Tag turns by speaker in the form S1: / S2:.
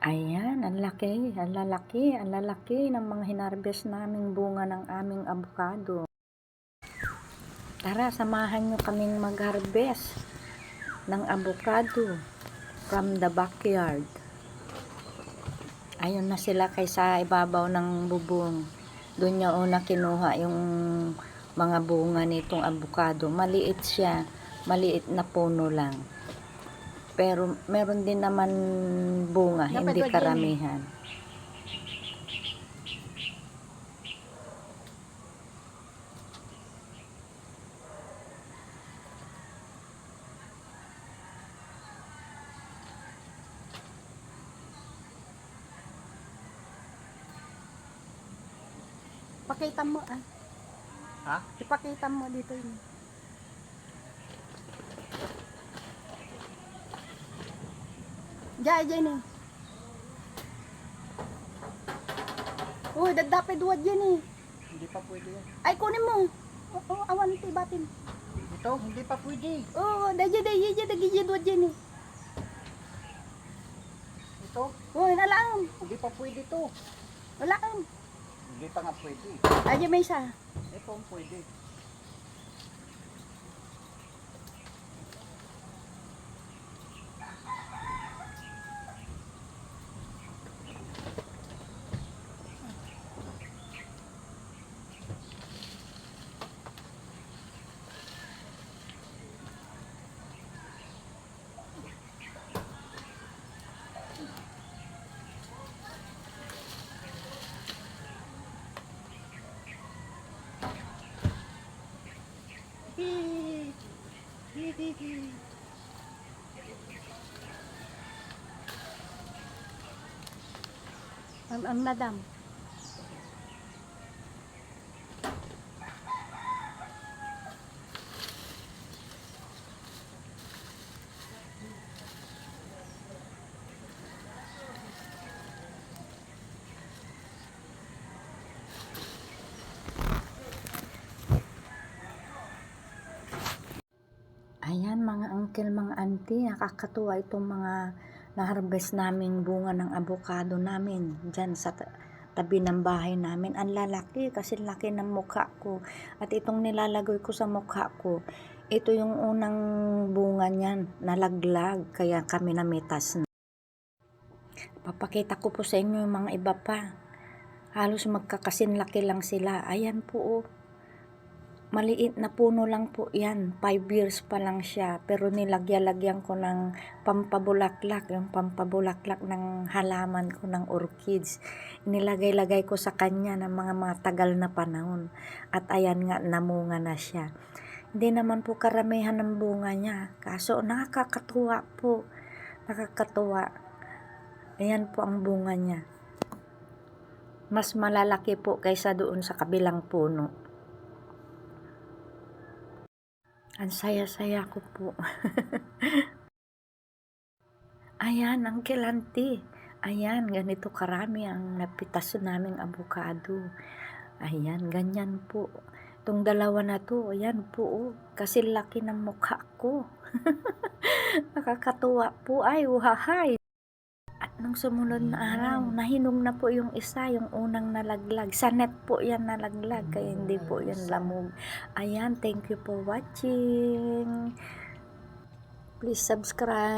S1: Ayan, ang lalaki ng mga hinarvest naming bunga ng aming avocado. Tara, samahan nyo kaming mag-harvest ng avocado from the backyard. Ayun na sila kaysa ibabaw ng bubong. Doon niya una kinuha yung mga bunga nitong avocado. Maliit siya, maliit na puno lang. Pero meron din naman bunga, hindi karamihan.
S2: Pakita mo
S3: Ha?
S2: Ipakita mo dito yun. Diyan eh. Uy, dadapay duwad yan eh.
S3: Hindi pa pwede yan.
S2: Ay, kunin mo. Oo, awan tibatin.
S3: Ito, hindi pa pwede.
S2: Oo, dagiji duwad yan eh.
S3: Ito,
S2: Uy, nalang.
S3: hindi pa pwede to.
S2: Wala kang.
S3: Hindi pa nga pwede.
S2: Ay, may isa.
S3: Ito ang pwede.
S2: Ang madam.
S1: Ayan mga uncle, mga auntie, nakakatuwa itong mga na-harvest naming bunga ng avocado namin dyan sa tabi ng bahay namin. Ang lalaki kasi laki ng mukha ko. At itong nilalagay ko sa mukha ko, ito yung unang bunga niyan, nalaglag, kaya kami namitas na. Papakita ko po sa inyo yung mga iba pa. Halos magkakasinlaki lang sila. Ayan po oh. Maliit na puno lang po yan, 5 years pa lang siya, pero nilagyan ko ng pampabulaklak, yung pampabulaklak ng halaman ko ng orchids. Nilagay-lagay ko sa kanya ng mga matagal na panahon, at ayan nga, namunga na siya. Hindi naman po karamihan ng bunga niya, kaso nakakatuwa po, nakakatuwa. Ayan po ang bunga niya. Mas malalaki po kaysa doon sa kabilang puno. Ang saya-saya ko po. Ayan, ang kilanti. Ayan, ganito karami ang napitas naming avocado. Ayan, ganyan po. Itong dalawa na to, ayan po, oh, kasi laki ng mukha ko. Nakakatuwa po, ay, uhahay. At nung sumunod na araw, nahinog na po yung isa, yung unang nalaglag. Sa net po yan nalaglag, kaya hindi po yan lamog. Ayan, thank you for watching. Please subscribe.